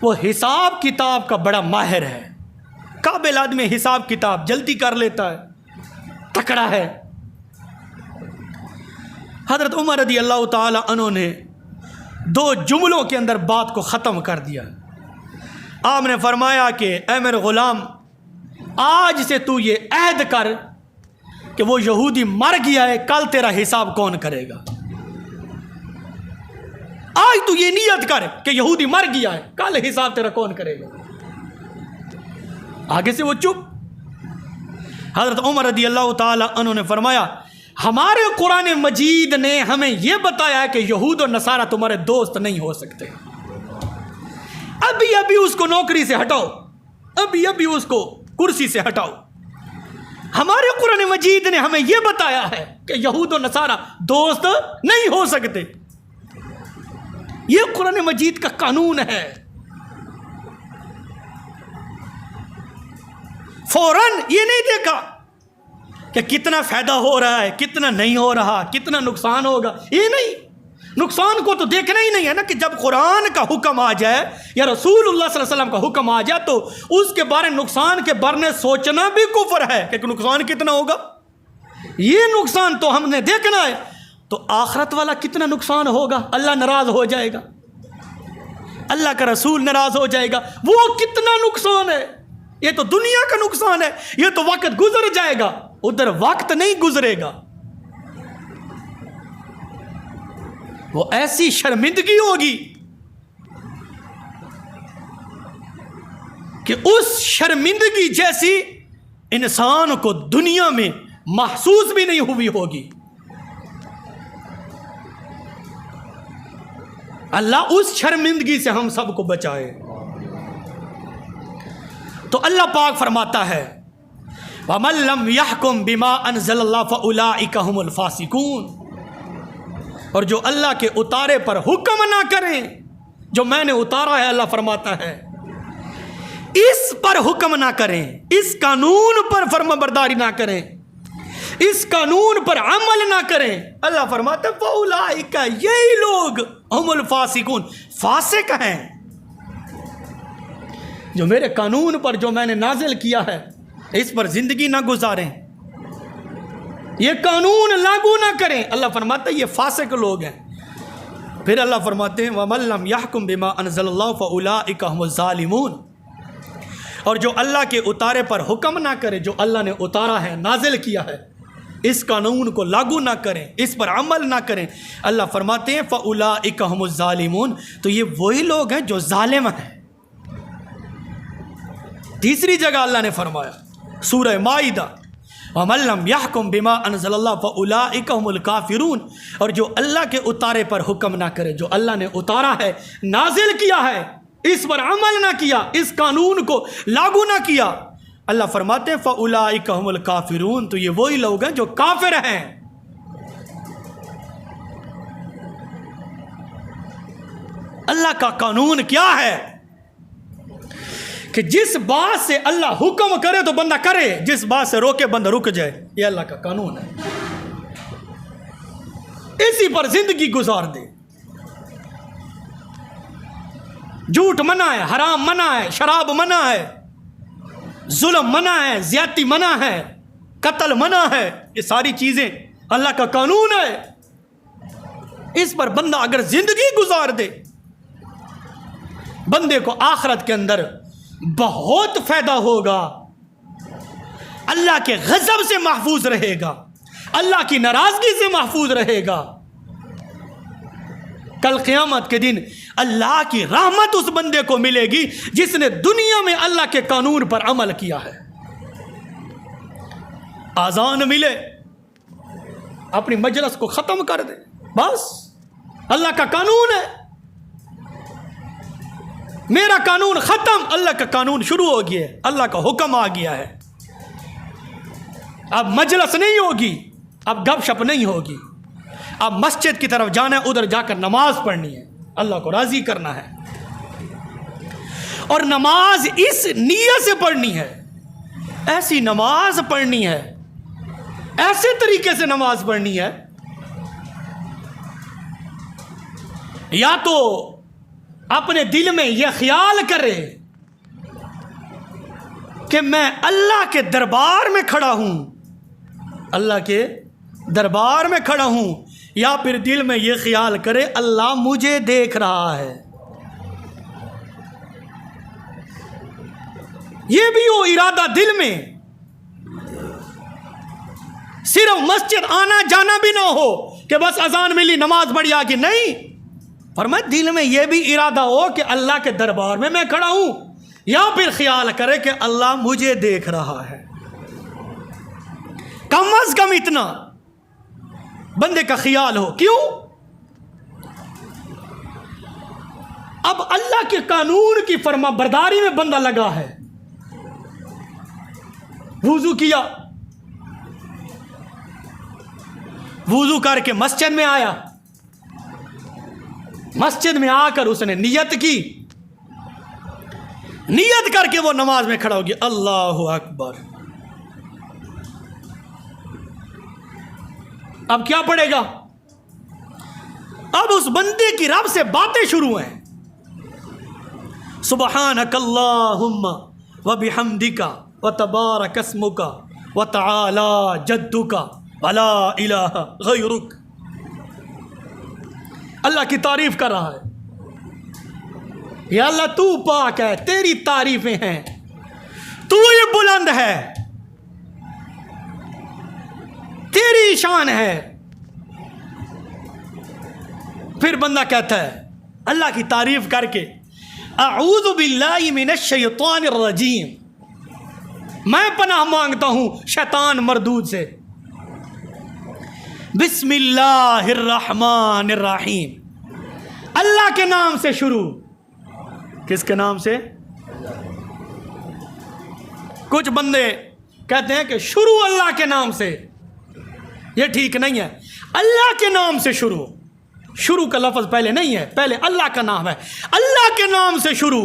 वो हिसाब किताब का बड़ा माहिर है, काबिल आदमी, हिसाब किताब जल्दी कर लेता है, तकड़ा है। हज़रत उमर रज़ी अल्लाह ताला अन्हु ने 2 जुमलों के अंदर बात को ख़त्म कर दिया। आपने फरमाया कि ऐ मेरे ग़ुलाम, आज से तू ये अहद कर कि वो यहूदी मर गया है, कल तेरा हिसाब कौन करेगा। आज तू ये नियत कर कि यहूदी मर गया है, कल हिसाब तेरा कौन करेगा। आगे से वो चुप। हज़रत उमर रज़ी अल्लाह ताला अन्हु ने फरमाया, हमारे कुरान मजीद ने हमें यह बताया है कि यहूद और नसारा तुम्हारे दोस्त नहीं हो सकते। अभी अभी उसको नौकरी से हटाओ, अभी अभी उसको कुर्सी से हटाओ। हमारे कुरान मजीद ने हमें यह बताया है कि यहूद और नसारा दोस्त नहीं हो सकते। यह कुरान मजीद का कानून है। फौरन ये नहीं देखा कि कितना फायदा हो रहा है, कितना नहीं हो रहा, कितना नुकसान होगा, ये नहीं। नुकसान को तो देखना ही नहीं है ना, कि जब कुरान का हुक्म आ जाए या रसूलुल्लाह सल्लल्लाहु अलैहि वसल्लम का हुक्म आ जाए तो उसके बारे में नुकसान के बारे में सोचना भी कुफ्र है कि नुकसान कितना होगा। ये नुकसान तो हमने देखना है, तो आखिरत वाला कितना नुकसान होगा। अल्लाह नाराज हो जाएगा, अल्लाह का रसूल नाराज हो जाएगा, वो कितना नुकसान है। ये तो दुनिया का नुकसान है, ये तो वक्त गुजर जाएगा, उधर वक्त नहीं गुजरेगा। वो ऐसी शर्मिंदगी होगी कि उस शर्मिंदगी जैसी इंसान को दुनिया में महसूस भी नहीं हुई होगी। अल्लाह उस शर्मिंदगी से हम सबको बचाए। तो अल्लाह पाक फरमाता है, वमन लम यहकुम बिमा अनज़लल्लाहु फउलाइका हुमुल फासिकून। और जो अल्लाह के उतारे पर हुक्म ना करें, जो मैंने उतारा है, अल्लाह फरमाता है इस पर हुक्म ना करें, इस कानून पर फर्माबरदारी ना करें, इस कानून पर अमल ना करें, अल्लाह फरमाता है फउलाइका, यही लोग हुमुल फासिकून, फासिक हैं। जो मेरे कानून पर, जो मैंने नाजिल किया है, इस पर जिंदगी ना गुजारें, ये कानून लागू ना करें, अल्लाह फरमाता है ये फासिक लोग हैं। फिर अल्लाह फरमाते हैं वमन लम यहकुम बिमा अनज़लल्लाहु फउलाइका हुमुज़ ज़ालिमून। और जो अल्लाह के उतारे पर हुक्म ना करे, जो अल्लाह ने उतारा है, नाजिल किया है, इस कानून को लागू ना करें, इस पर अमल ना करें, अल्लाह फरमाते हैं फउलाइका हुमुज़ ज़ालिमून। तो ये वही लोग हैं जो जालिम हैं। तीसरी जगह अल्लाह ने फरमाया सूरह माइदा, वमन लम यहकुम बिमा अनज़लल्लाहु फउलाइका हुमुल काफिरून। और जो अल्लाह के उतारे पर हुक्म ना करे, जो अल्लाह ने उतारा है, नाजिल किया है, इस पर अमल ना किया, इस कानून को लागू ना किया, अल्लाह फरमाते हैं फउलाइका हुमुल काफिरून। तो ये वही लोग हैं जो काफिर हैं। अल्लाह का कानून क्या है कि जिस बात से अल्लाह हुक्म करे तो बंदा करे, जिस बात से रोके बंदा रुक जाए, ये अल्लाह का कानून है। इसी पर जिंदगी गुजार दे। झूठ मना है, हराम मना है, शराब मना है, जुल्म मना है, ज्यादती मना है, कत्ल मना है, ये सारी चीजें अल्लाह का कानून है। इस पर बंदा अगर जिंदगी गुजार दे, बंदे को आखिरत के अंदर बहुत फायदा होगा, अल्लाह के गजब से महफूज रहेगा, अल्लाह की नाराजगी से महफूज रहेगा। कल क़यामत के दिन अल्लाह की रहमत उस बंदे को मिलेगी जिसने दुनिया में अल्लाह के कानून पर अमल किया है। आज़ान मिले, अपनी मजलिस को ख़त्म कर दे, बस अल्लाह का कानून है, मेरा कानून ख़त्म, अल्लाह का कानून शुरू हो गया है, अल्लाह का हुक्म आ गया है। अब मजलिस नहीं होगी, अब गपशप नहीं होगी, अब मस्जिद की तरफ जाना है, उधर जाकर नमाज पढ़नी है, अल्लाह को राज़ी करना है। और नमाज इस नीयत से पढ़नी है, ऐसी नमाज पढ़नी है, ऐसे तरीके से नमाज पढ़नी है, या तो अपने दिल में यह ख्याल करे कि मैं अल्लाह के दरबार में खड़ा हूं, अल्लाह के दरबार में खड़ा हूं, या फिर दिल में यह ख्याल करे अल्लाह मुझे देख रहा है। यह भी हो इरादा दिल में, सिर्फ मस्जिद आना जाना भी ना हो कि बस अजान मिली नमाज पढ़ी आके, नहीं। फरमाया दिल में यह भी इरादा हो कि अल्लाह के दरबार में मैं खड़ा हूं, या फिर ख्याल करे कि अल्लाह मुझे देख रहा है। कम अज कम इतना बंदे का ख्याल हो। क्यों? अब अल्लाह के कानून की फर्मा बरदारी में बंदा लगा है। वुजू किया, वुजू करके मस्जिद में आया, मस्जिद में आकर उसने नियत की, नियत करके वो नमाज में खड़ा हो गया, अल्लाहु अकबर। अब क्या पड़ेगा? अब उस बंदे की रब से बातें शुरू हैं। सुबहानक अल्लाहुम्मा व बिहम्दिका व तबारक अस्मुका व तआला जद्दुका व ला इलाहा गैरुक। अल्लाह की तारीफ कर रहा है, या अल्लाह तू पाक है, तेरी तारीफें हैं, तू ही बुलंद है, तेरी शान है। फिर बंदा कहता है अल्लाह की तारीफ करके, अऊज़ु बिल्लाहि मिनश शैतानिर रजीम, मैं पनाह मांगता हूं शैतान मरदूद से। बिस्मिल्लाहिर रहमानिर रहीम, अल्लाह के नाम से शुरू। किसके नाम से? कुछ बंदे कहते हैं कि शुरू अल्लाह के नाम से, यह ठीक नहीं है। अल्लाह के नाम से शुरू, शुरू का लफ्ज पहले नहीं है, पहले अल्लाह का नाम है। अल्लाह के नाम से शुरू,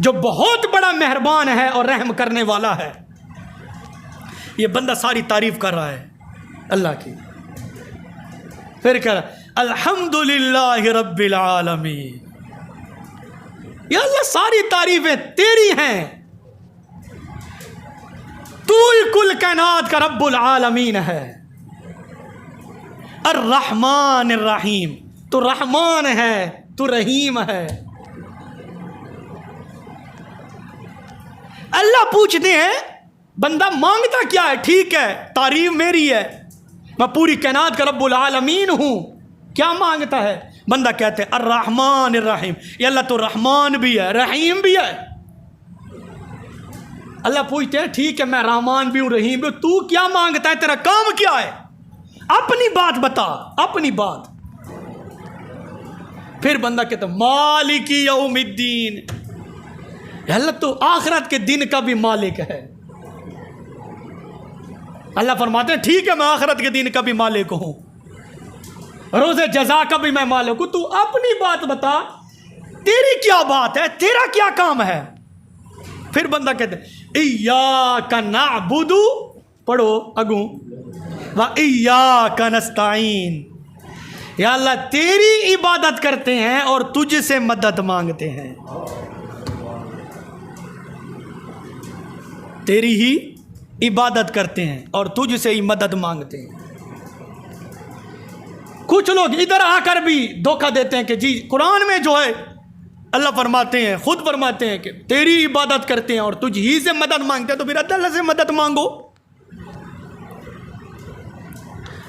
जो बहुत बड़ा मेहरबान है और रहम करने वाला है। ये बंदा सारी तारीफ कर रहा है अल्लाह की। फिर कह रहा अल्हम्दुलिल्लाहि रब्बिल आलमीन, या अल्लाह सारी तारीफें तेरी हैं, तू ही कुल कायनात का रब्बुल आलमीन है। अर्रहमान अर्रहीम, तू रहमान है, तू रहीम है। अल्लाह पूछते हैं बंदा मांगता क्या है? ठीक है, तारीफ मेरी है, मैं पूरी कायनात का रब्बुल आलमीन हूं, क्या मांगता है? बंदा कहते हैं अर्रहमान अर्रहीम, या अल्लाह तो रहमान भी है, रहीम भी है। अल्लाह पूछते हैं ठीक है, मैं रहमान भी हूं, रहीम भी हूं, तू क्या मांगता है, तेरा काम क्या है? अपनी बात बता, अपनी बात। फिर बंदा कहता मालिकी यौमिद्दीन, अल्लाह तो आखिरत के दिन का भी मालिक है। अल्लाह फरमाते हैं ठीक है, मैं आखिरत के दिन का भी मालिक हूं, रोज़े जज़ा का भी मैं मालिक हूं, तू अपनी बात बता, तेरी क्या बात है, तेरा क्या काम है? फिर बंदा कहते इय्याका नअबुदु, पढ़ो अगू, व इय्याका नस्तईन, या अल्लाह तेरी इबादत करते हैं और तुझसे मदद मांगते हैं। तेरी ही इबादत करते हैं और तुझसे ही मदद मांगते हैं। कुछ लोग इधर आकर भी धोखा देते हैं कि जी कुरान में जो है अल्लाह फरमाते हैं, खुद फरमाते हैं कि तेरी इबादत करते हैं और तुझ ही से मदद मांगते हैं, तो फिर अल्लाह से मदद मांगो।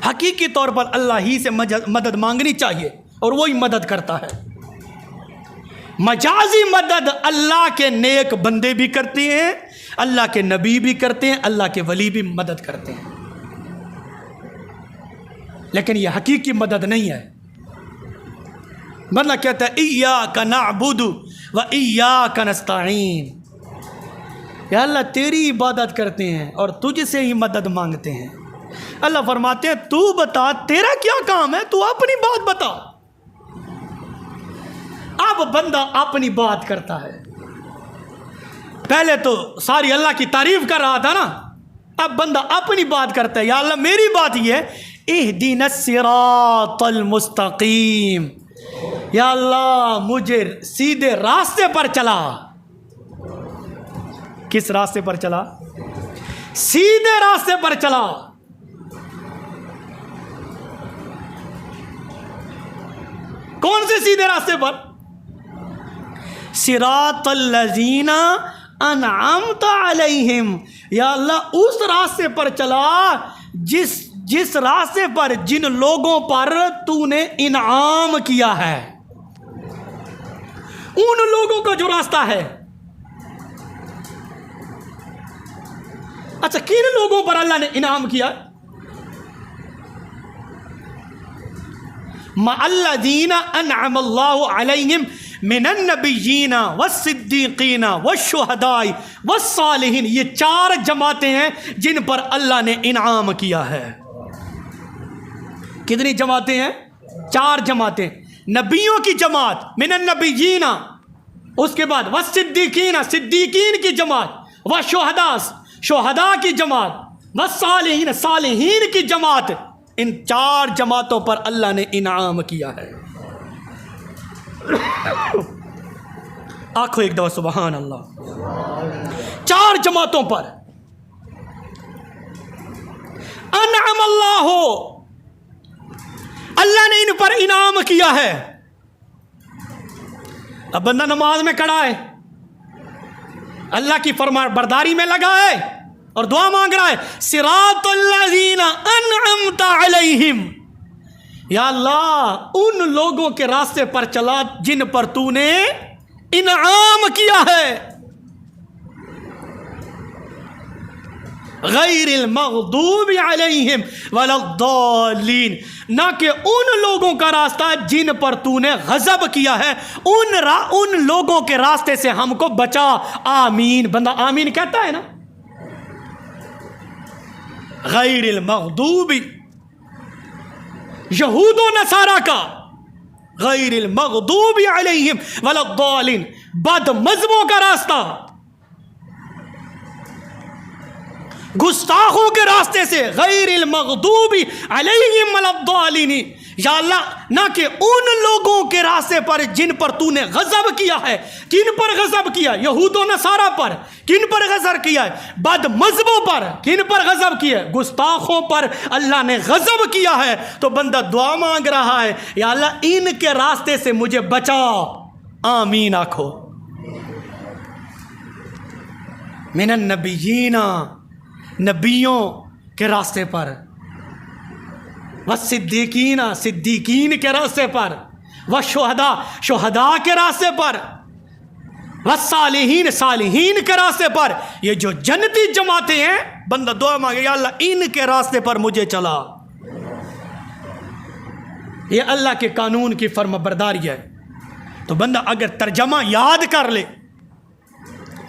हकीकी तौर पर अल्लाह ही से मदद मांगनी चाहिए और वही मदद करता है। मजाजी मदद अल्लाह के नेक बंदे भी करते हैं, अल्लाह के नबी भी करते हैं, अल्लाह के वली भी मदद करते हैं, लेकिन यह हकीकी मदद नहीं है। मतलब कहता है इय्याका नअबुदु व इय्याका नस्तईन, या अल्लाह तेरी इबादत करते हैं और तुझसे ही मदद मांगते हैं। अल्लाह फरमाते हैं तू बता तेरा क्या काम है, तू अपनी बात बता। अब बंदा अपनी बात करता है, पहले तो सारी अल्लाह की तारीफ कर रहा था ना, अब बंदा अपनी बात करता है, या अल्लाह मेरी बात ये है इहदिनस सिरातल मुस्तकीम, या अल्लाह मुझे सीधे रास्ते पर चला। किस रास्ते पर चला? सीधे रास्ते पर चला। कौन से सीधे रास्ते पर? सिरातल्लज़ीना अनअमता अलैहिम। या अल्लाह उस रास्ते पर चला जिस रास्ते पर जिन लोगों पर तूने इनाम किया है, उन लोगों का जो रास्ता है। अच्छा, किन लोगों पर अल्लाह ने इनाम किया? मअल्लज़ीना अनअमल्लाहु अलैहिम मिनन नबिय्यीना वस्सिद्दीक़ीना वश्शुहदाई वस्सालिहीन। ये 4 जमातें हैं जिन पर अल्लाह ने इनाम किया है। कितनी जमातें हैं? 4 जमातें। नबियों की जमात मिनन नबिय्यीना, उसके बाद वस्सिद्दीक़ीना सिद्दीकीन की जमात, वश्शुहदा शुहदा की जमात, वस्सालिहीन सालिहीन की जमात। इन 4 जमातों पर अल्लाह ने इनाम किया है। आंखों एक दफा सुबहान अल्लाह। 4 जमातों पर अनअम अल्लाह, अल्लाह ने इन पर इनाम किया है। अब बंदा नमाज में खड़ा है, अल्लाह की फरमाबरदारी में लगा है और दुआ मांग रहा है, सिरातल्लज़ीना अनअमता अलैहिम। या अल्लाह उन लोगों के रास्ते पर चला जिन पर तूने इनाम किया है। गैरिल मग़दूबि अलैहिम वलद्दालीन, ना कि उन लोगों का रास्ता जिन पर तूने गज़ब किया है। उन लोगों के रास्ते से हमको बचा। आमीन। बंदा आमीन कहता है ना। गैरिल मग़दूबि, यहूद व नसारा का, गैरिल मग़दूबि अलैहिम वलद्दालीन, बदमज़हबों का रास्ता, गुस्ताखों के रास्ते से। गैरिल मग़दूबि अलैहिम वलद्दालीन। या अल्लाह ना कि उन लोगों के रास्ते पर जिन पर तूने गज़ब किया है। किन पर गज़ब किया? यहूद व नसारा पर। किन पर गज़ब किया है? बदमज़हबों पर। किन पर गज़ब किया है? गुस्ताखों पर अल्लाह ने गज़ब किया है। तो बंदा दुआ मांग रहा है, या अल्लाह इनके रास्ते से मुझे बचा। आमीन आखो। मिनन नबिय्यीना, नबियों के रास्ते पर, वस्सिद्दीकीना सिद्दीकीन के रास्ते पर, वश्शुहदा शुहदा के रास्ते पर, वस्सालिहीन सालिहीन के रास्ते पर। ये जो जन्नती जमातें हैं, बंदा दुआ मांगे, या अल्लाह इनके रास्ते पर मुझे चला। ये अल्लाह के कानून की फर्माबरदारी है। तो बंदा अगर तर्जमा याद कर ले,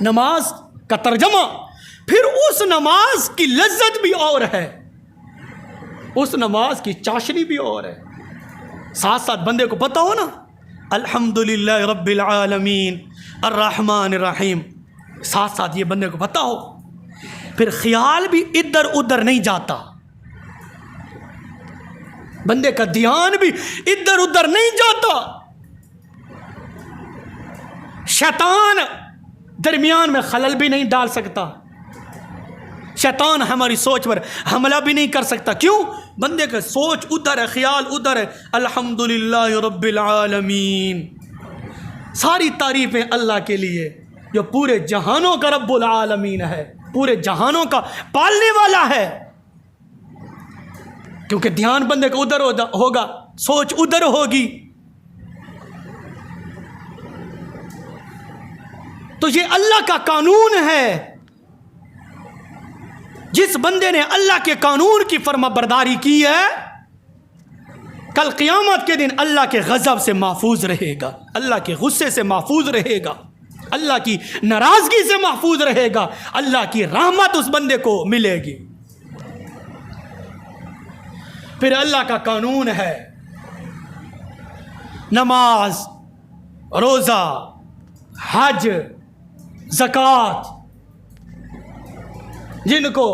नमाज का तर्जमा, फिर उस नमाज की लज्जत भी और है, उस नमाज की चाशनी भी और है। साथ साथ बंदे को पता हो ना, अल्हम्दुलिल्लाह रब्बिल आलमीन अर्रहमानिर रहीम, साथ साथ ये बंदे को पता हो, फिर ख्याल भी इधर उधर नहीं जाता, बंदे का ध्यान भी इधर उधर नहीं जाता। शैतान दरमियान में खलल भी नहीं डाल सकता, शैतान हमारी सोच पर हमला भी नहीं कर सकता। क्यों? बंदे का सोच उधर है, ख्याल उधर है। अल्हम्दुलिल्लाह रब्बिल आलमीन, सारी तारीफ़ें अल्लाह के लिए जो पूरे जहानों का रब्बुल आलमीन है, पूरे जहानों का पालने वाला है। क्योंकि ध्यान बंदे का उधर होगा, सोच उधर होगी। तो ये अल्लाह का कानून है। जिस बंदे ने अल्लाह के कानून की फर्माबरदारी की है, कल क़यामत के दिन अल्लाह के गज़ब से महफूज रहेगा, अल्लाह के गुस्से से महफूज रहेगा, अल्लाह की नाराज़गी से महफूज रहेगा, अल्लाह की रहमत उस बंदे को मिलेगी। फिर अल्लाह का कानून है नमाज, रोज़ा, हज, ज़कात, जिनको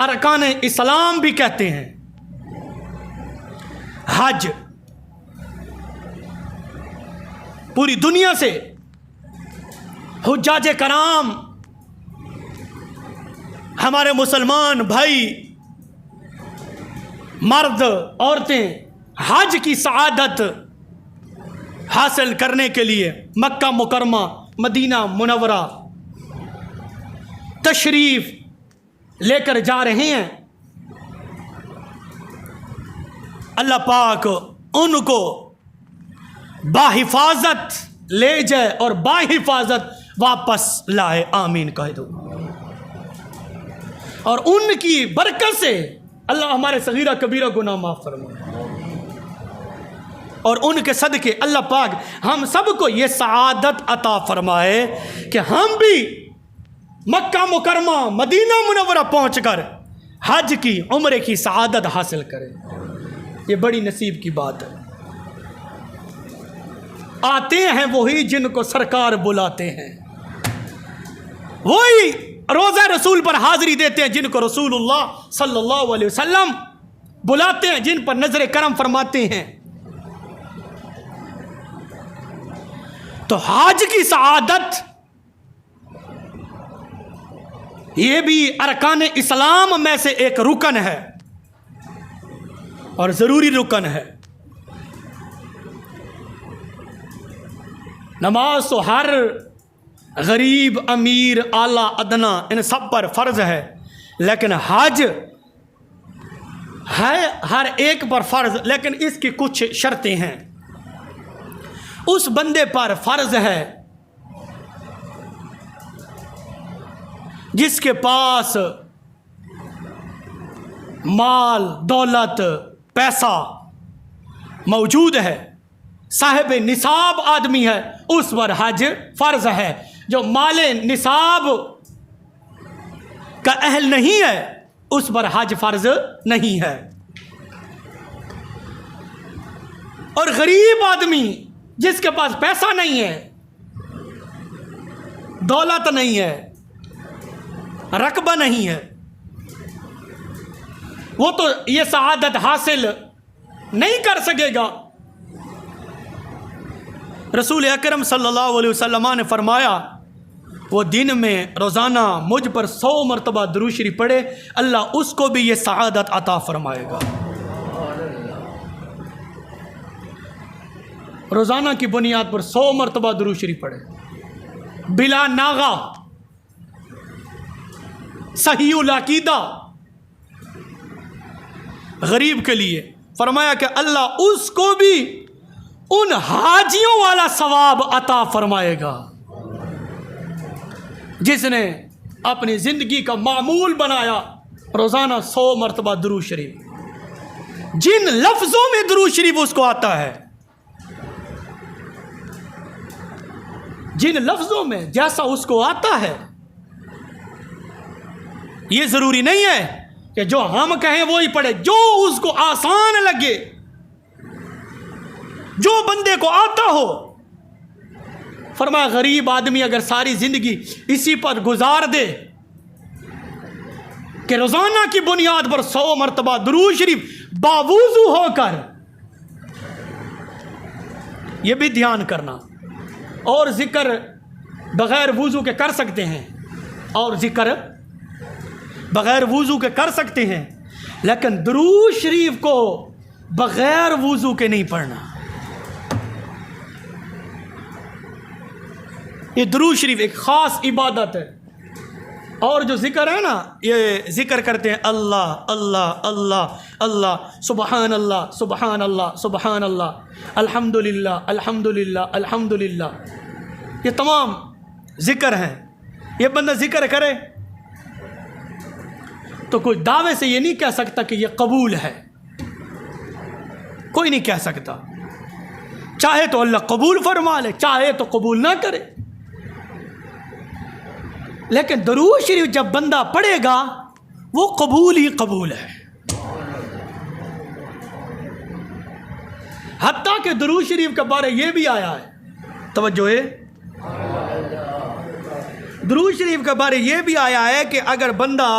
अरकान इस्लाम भी कहते हैं। हज पूरी दुनिया से हुज्जाज कराम, हमारे मुसलमान भाई, मर्द औरतें हज की सआदत हासिल करने के लिए मक्का मुकरमा, मदीना मुनव्वरा तशरीफ लेकर जा रहे हैं। अल्लाह पाक उनको बाहिफाजत ले जाए और बाहिफाजत वापस लाए, आमीन कह दो। और उनकी बरकत से अल्लाह हमारे सगीरा कबीरा गुनाह माफ़ फरमाए, और उनके सदके अल्लाह पाक हम सबको ये सआदत अता फरमाए कि हम भी मक्का मुकरमा, मदीना मुनव्वरा पहुंचकर हज की, उम्रे की सआदत हासिल करें। ये बड़ी नसीब की बात है। आते हैं वही जिनको सरकार बुलाते हैं, वही रोज़ा रसूल पर हाजिरी देते हैं जिनको रसूलुल्लाह सल्लल्लाहु अलैहि वसल्लम बुलाते हैं, जिन पर नजर करम फरमाते हैं। तो हज की सआदत ये भी अरकान इस्लाम में से एक रुकन है और ज़रूरी रुकन है। नमाज तो हर गरीब, अमीर, आला, अदना इन सब पर फ़र्ज़ है, लेकिन हज है हर एक पर फ़र्ज़, लेकिन इसकी कुछ शर्तें हैं। उस बंदे पर फ़र्ज़ है जिसके पास माल, दौलत, पैसा मौजूद है, साहिब निसाब आदमी है, उस पर हज फ़र्ज़ है। जो माले निसाब का अहल नहीं है उस पर हज फ़र्ज़ नहीं है। और गरीब आदमी जिसके पास पैसा नहीं है, दौलत नहीं है, रकबा नहीं है, वो तो ये सआदत हासिल नहीं कर सकेगा। रसूल अकरम सल्लल्लाहु अलैहि वसल्लम ने फरमाया, वो दिन में रोज़ाना मुझ पर 100 मरतबा दुरूद शरीफ पढ़े, अल्लाह उसको भी ये सआदत अता फरमाएगा। रोज़ाना की बुनियाद पर 100 मरतबा दुरूद शरीफ पढ़े, बिला नागा, सहीउल अकीदा। गरीब के लिए फरमाया कि अल्लाह उसको भी उन हाजियों वाला सवाब अता फरमाएगा जिसने अपनी ज़िंदगी का मामूल बनाया रोज़ाना 100 मरतबा दुरूद शरीफ। जिन लफ्ज़ों में दुरूद शरीफ उसको आता है, जिन लफ्ज़ों में जैसा उसको आता है, ये ज़रूरी नहीं है कि जो हम कहें वो ही पढ़े, जो उसको आसान लगे, जो बंदे को आता हो। फरमाया गरीब आदमी अगर सारी ज़िंदगी इसी पर गुजार दे कि रोज़ाना की बुनियाद पर 100 मरतबा दुरूद शरीफ बावुज़ू होकर, यह भी ध्यान करना। और ज़िक्र बग़ैर वुज़ू के कर सकते हैं, और ज़िक्र बग़ैर वुज़ू के कर सकते हैं, लेकिन दुरूद शरीफ को बग़ैर वुज़ू के नहीं पढ़ना। ये दुरूद शरीफ एक ख़ास इबादत है। और जो ज़िक्र है ना, ये ज़िक्र करते हैं अल्लाह अल्लाह अल्लाह अल्लाह, सुबहान अल्लाह सुबहान अल्लाह सुबहान अल्लाह, अल्हम्दुलिल्लाह अल्हम्दुलिल्लाह अल्हम्दुलिल्लाह, ये तमाम ज़िक्र हैं। ये बंदा ज़िक्र करे तो कोई दावे से ये नहीं कह सकता कि ये कबूल है, कोई नहीं कह सकता। चाहे तो अल्लाह कबूल फरमा ले, चाहे तो कबूल ना करे। लेकिन दुरूद शरीफ जब बंदा पढ़ेगा वो कबूल ही कबूल है। हत्ता के दुरूद शरीफ के बारे ये भी आया है, तवज्जो है, दुरूद शरीफ के बारे ये भी आया है कि अगर बंदा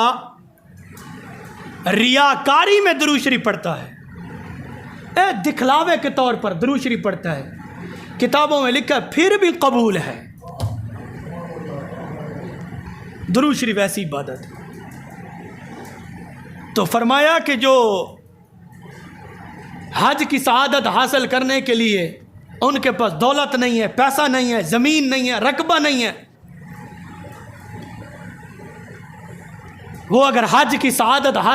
रियाकारी में दुरूद शरीफ पढ़ता है, दिखलावे के तौर पर दुरूद शरीफ पढ़ता है, किताबों में लिखा है फिर भी कबूल है। दुरूद शरीफ ऐसी इबादत। तो फरमाया कि जो हज की सआदत हासिल करने के लिए उनके पास दौलत नहीं है, पैसा नहीं है, ज़मीन नहीं है, रकबा नहीं है, वो अगर हज की सआदत हासिल